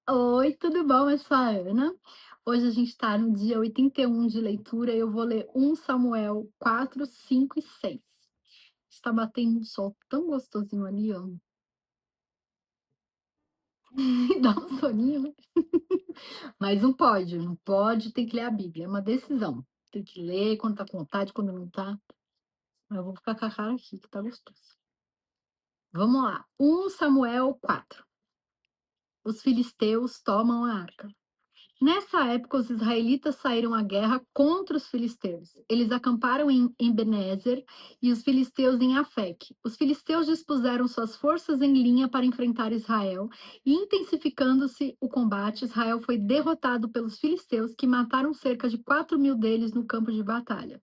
Oi, tudo bom? Eu sou a Ana. Hoje a gente está no dia 81 de leitura e eu vou ler 1 Samuel 4, 5 e 6. Está batendo um sol tão gostosinho ali, ó. E dá um soninho, né? Mas não pode, tem que ler a Bíblia. É uma decisão. Tem que ler quando tá com vontade, quando não tá. Eu vou ficar com a cara aqui, que tá gostoso. Vamos lá. 1 Samuel 4. Os filisteus tomam a arca. Nessa época, os israelitas saíram à guerra contra os filisteus. Eles acamparam em Ebenezer e os filisteus em Afec. Os filisteus dispuseram suas forças em linha para enfrentar Israel, e intensificando-se o combate, Israel foi derrotado pelos filisteus, que mataram cerca de 4.000 deles no campo de batalha.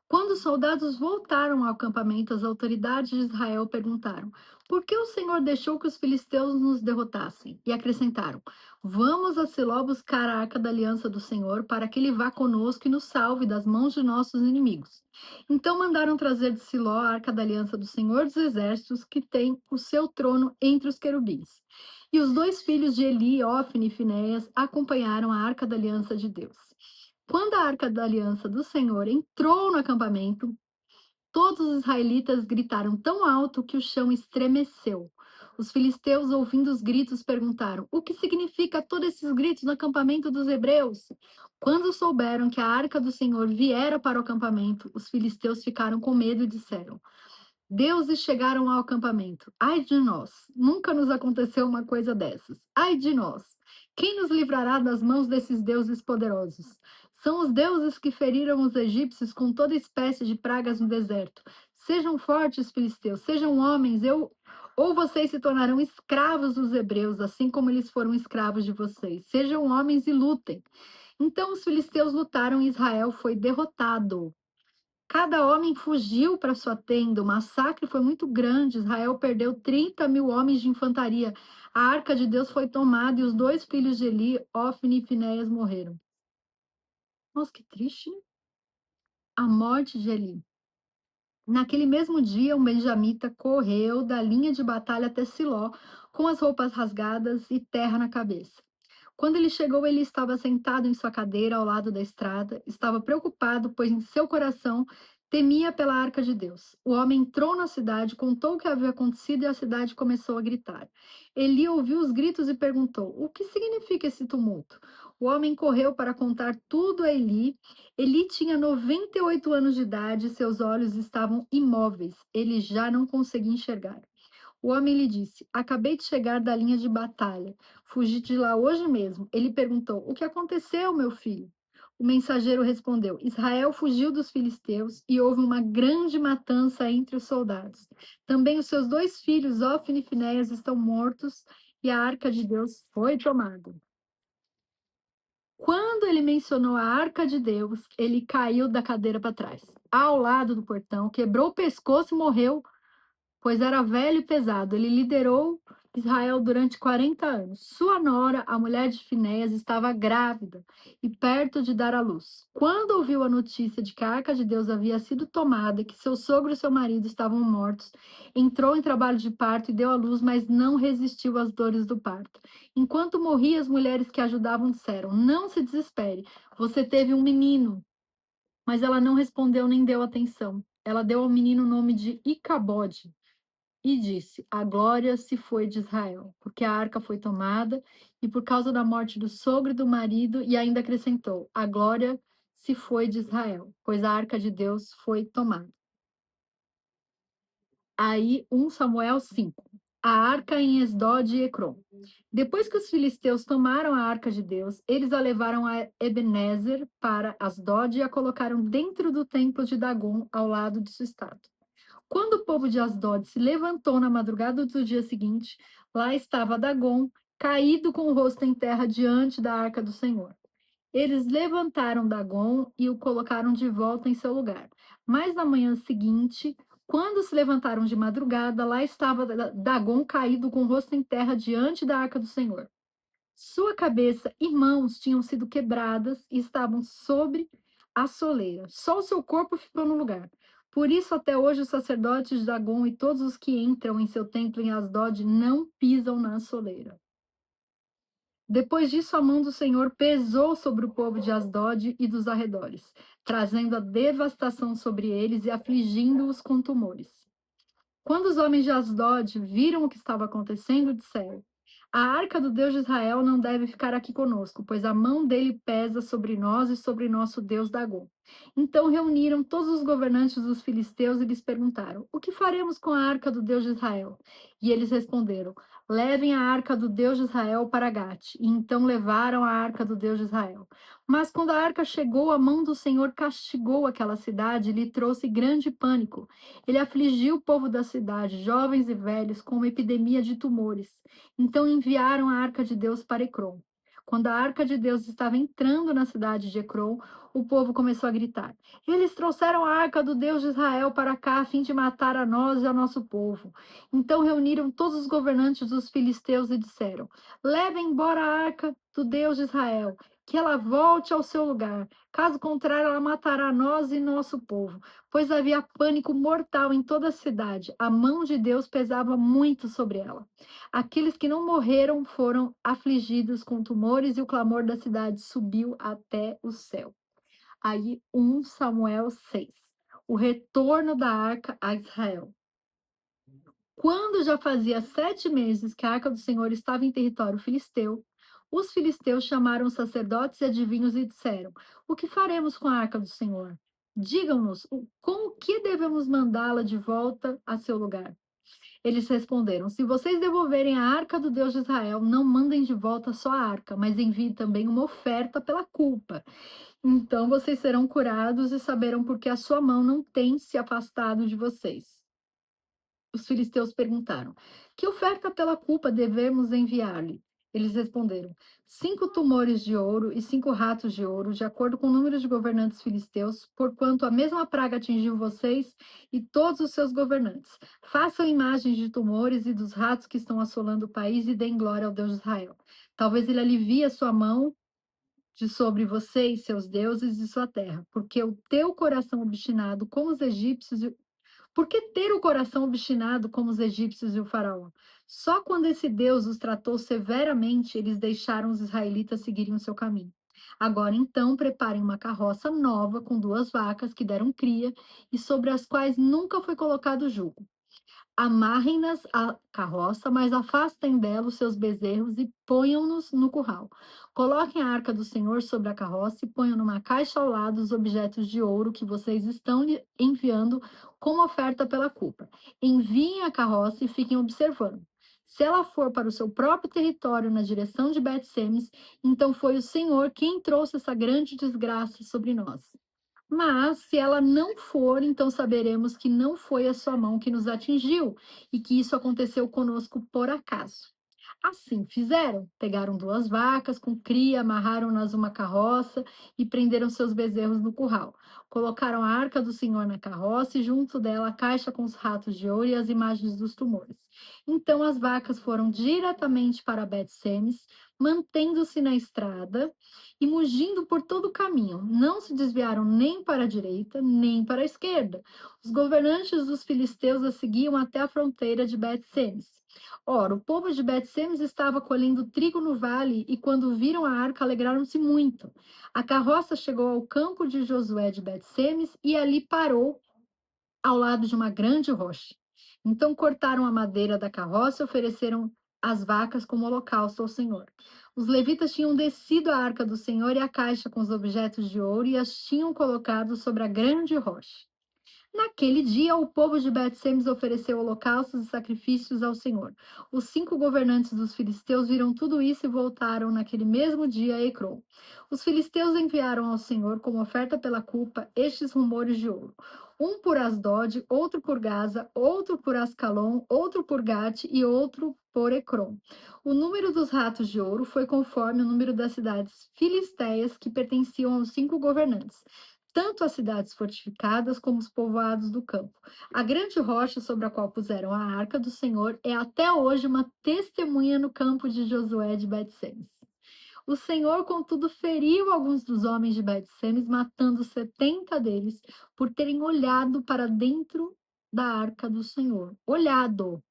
Quando os soldados voltaram ao acampamento, as autoridades de Israel perguntaram: por que o Senhor deixou que os filisteus nos derrotassem? E acrescentaram: vamos a Siló buscar a arca da aliança do Senhor, para que ele vá conosco e nos salve das mãos de nossos inimigos. Então mandaram trazer de Siló a arca da aliança do Senhor dos Exércitos, que tem o seu trono entre os querubins. E os dois filhos de Eli, Ofni e Finéias, acompanharam a arca da aliança de Deus. Quando a arca da aliança do Senhor entrou no acampamento, todos os israelitas gritaram tão alto que o chão estremeceu. Os filisteus, ouvindo os gritos, perguntaram: o que significa todos esses gritos no acampamento dos hebreus? Quando souberam que a arca do Senhor viera para o acampamento, os filisteus ficaram com medo e disseram: deuses chegaram ao acampamento. Ai de nós! Nunca nos aconteceu uma coisa dessas. Ai de nós! Quem nos livrará das mãos desses deuses poderosos? São os deuses que feriram os egípcios com toda espécie de pragas no deserto. Sejam fortes, filisteus, sejam homens, ou vocês se tornarão escravos dos hebreus, assim como eles foram escravos de vocês. Sejam homens e lutem. Então os filisteus lutaram e Israel foi derrotado. Cada homem fugiu para sua tenda. O massacre foi muito grande. Israel perdeu 30.000 homens de infantaria. A arca de Deus foi tomada e os dois filhos de Eli, Ofni e Finéias, morreram. Nossa, que triste, né? A morte de Eli. Naquele mesmo dia, um benjamita correu da linha de batalha até Siló, com as roupas rasgadas e terra na cabeça. Quando ele chegou, ele estava sentado em sua cadeira ao lado da estrada, estava preocupado, pois em seu coração temia pela arca de Deus. O homem entrou na cidade, contou o que havia acontecido e a cidade começou a gritar. Eli ouviu os gritos e perguntou: o que significa esse tumulto? O homem correu para contar tudo a Eli. Eli tinha 98 anos de idade e seus olhos estavam imóveis. Ele já não conseguia enxergar. O homem lhe disse: acabei de chegar da linha de batalha. Fugi de lá hoje mesmo. Ele perguntou: o que aconteceu, meu filho? O mensageiro respondeu: Israel fugiu dos filisteus e houve uma grande matança entre os soldados. Também os seus dois filhos, Ofni e Finéias, estão mortos e a arca de Deus foi tomada. Quando ele mencionou a arca de Deus, ele caiu da cadeira para trás, ao lado do portão, quebrou o pescoço e morreu, pois era velho e pesado. Ele liderou Israel durante 40 anos. Sua nora, a mulher de Finéias, estava grávida e perto de dar à luz. Quando ouviu a notícia de que a arca de Deus havia sido tomada, que seu sogro e seu marido estavam mortos, entrou em trabalho de parto e deu à luz, mas não resistiu às dores do parto. Enquanto morria, as mulheres que ajudavam disseram: não se desespere, você teve um menino. Mas ela não respondeu nem deu atenção. Ela deu ao menino o nome de Icabode e disse: a glória se foi de Israel, porque a arca foi tomada, e por causa da morte do sogro e do marido, e ainda acrescentou: a glória se foi de Israel, pois a arca de Deus foi tomada. Aí, 1 Samuel 5. A arca em Esdod e Ecrom. Depois que os filisteus tomaram a arca de Deus, eles a levaram a Ebenezer para Asdod e a colocaram dentro do templo de Dagon, ao lado de sua estátua. Quando o povo de Asdod se levantou na madrugada do dia seguinte, lá estava Dagon, caído com o rosto em terra diante da arca do Senhor. Eles levantaram Dagon e o colocaram de volta em seu lugar. Mas na manhã seguinte, quando se levantaram de madrugada, lá estava Dagon caído com o rosto em terra diante da arca do Senhor. Sua cabeça e mãos tinham sido quebradas e estavam sobre a soleira. Só o seu corpo ficou no lugar. Por isso, até hoje, os sacerdotes de Dagon e todos os que entram em seu templo em Asdod não pisam na soleira. Depois disso, a mão do Senhor pesou sobre o povo de Asdod e dos arredores, trazendo a devastação sobre eles e afligindo-os com tumores. Quando os homens de Asdod viram o que estava acontecendo, disseram: A arca do Deus de Israel não deve ficar aqui conosco, pois a mão dele pesa sobre nós e sobre nosso Deus Dagom. Então reuniram todos os governantes dos filisteus e lhes perguntaram: O que faremos com a arca do Deus de Israel? E eles responderam: Levem a arca do Deus de Israel para Gate. E então levaram a arca do Deus de Israel. Mas quando a arca chegou, a mão do Senhor castigou aquela cidade e lhe trouxe grande pânico. Ele afligiu o povo da cidade, jovens e velhos, com uma epidemia de tumores. Então enviaram a arca de Deus para Ecrom. Quando a arca de Deus estava entrando na cidade de Ecrom, o povo começou a gritar: Eles trouxeram a arca do Deus de Israel para cá a fim de matar a nós e ao nosso povo. Então reuniram todos os governantes dos filisteus e disseram: Levem embora a arca do Deus de Israel, que ela volte ao seu lugar. Caso contrário, ela matará nós e nosso povo, pois havia pânico mortal em toda a cidade. A mão de Deus pesava muito sobre ela. Aqueles que não morreram foram afligidos com tumores e o clamor da cidade subiu até o céu. Aí 1 Samuel 6. O retorno da arca a Israel. Quando já fazia 7 meses que a arca do Senhor estava em território filisteu, os filisteus chamaram os sacerdotes e adivinhos e disseram: O que faremos com a arca do Senhor? Digam-nos com o que devemos mandá-la de volta a seu lugar. Eles responderam: Se vocês devolverem a arca do Deus de Israel, não mandem de volta só a arca, mas enviem também uma oferta pela culpa. Então vocês serão curados e saberão por que a sua mão não tem se afastado de vocês. Os filisteus perguntaram: Que oferta pela culpa devemos enviar-lhe? Eles responderam: 5 tumores de ouro e 5 ratos de ouro, de acordo com o número de governantes filisteus, porquanto a mesma praga atingiu vocês e todos os seus governantes. Façam imagens de tumores e dos ratos que estão assolando o país e deem glória ao Deus de Israel. Talvez ele alivie a sua mão de sobre você e seus deuses e sua terra, porque o teu coração obstinado, como os egípcios por que ter o coração obstinado como os egípcios e o faraó? Só quando esse Deus os tratou severamente, eles deixaram os israelitas seguirem o seu caminho. Agora então, preparem uma carroça nova com 2 vacas que deram cria e sobre as quais nunca foi colocado jugo. Amarrem-nas à carroça, mas afastem dela os seus bezerros e ponham-nos no curral. Coloquem a arca do Senhor sobre a carroça e ponham numa caixa ao lado os objetos de ouro que vocês estão lhe enviando como oferta pela culpa. Enviem a carroça e fiquem observando. Se ela for para o seu próprio território na direção de Bet-Semes, então foi o Senhor quem trouxe essa grande desgraça sobre nós. Mas, se ela não for, então saberemos que não foi a sua mão que nos atingiu e que isso aconteceu conosco por acaso. Assim fizeram. Pegaram 2 vacas com cria, amarraram-nas uma carroça e prenderam seus bezerros no curral. Colocaram a arca do Senhor na carroça e junto dela a caixa com os ratos de ouro e as imagens dos tumores. Então as vacas foram diretamente para Bet-Semes, mantendo-se na estrada e mugindo por todo o caminho. Não se desviaram nem para a direita, nem para a esquerda. Os governantes dos filisteus a seguiam até a fronteira de Bet-Semes. Ora, o povo de Bet-Semes estava colhendo trigo no vale e quando viram a arca alegraram-se muito. A carroça chegou ao campo de Josué de Bet-Semes e ali parou ao lado de uma grande rocha. Então cortaram a madeira da carroça e ofereceram as vacas como holocausto ao Senhor. Os levitas tinham descido a arca do Senhor e a caixa com os objetos de ouro e as tinham colocado sobre a grande rocha. Naquele dia, o povo de Bet-Semes ofereceu holocaustos e sacrifícios ao Senhor. Os 5 governantes dos filisteus viram tudo isso e voltaram naquele mesmo dia a Ecrom. Os filisteus enviaram ao Senhor como oferta pela culpa estes rumores de ouro: um por Asdod, outro por Gaza, outro por Ascalon, outro por Gate e outro por Ecrom. O número dos ratos de ouro foi conforme o número das cidades filisteias que pertenciam aos 5 governantes, tanto as cidades fortificadas como os povoados do campo. A grande rocha sobre a qual puseram a arca do Senhor é até hoje uma testemunha no campo de Josué de Bet-Semes. O Senhor, contudo, feriu alguns dos homens de Bet-Semes, matando 70 deles, por terem olhado para dentro da arca do Senhor. Olhado.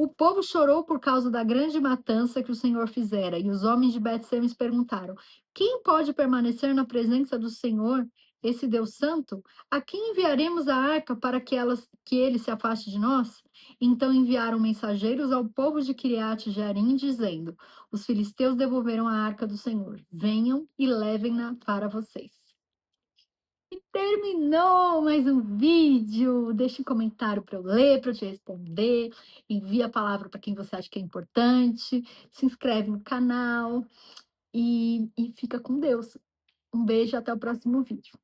O povo chorou por causa da grande matança que o Senhor fizera, e os homens de Bet-Semes perguntaram: Quem pode permanecer na presença do Senhor, esse Deus santo? A quem enviaremos a arca para que ele se afaste de nós? Então enviaram mensageiros ao povo de Kiriat-Jearim, dizendo: Os filisteus devolveram a arca do Senhor. Venham e levem-na para vocês. E terminou mais um vídeo. Deixe um comentário para eu ler, para eu te responder. Envia a palavra para quem você acha que é importante. Se inscreve no canal e fica com Deus. Um beijo e até o próximo vídeo.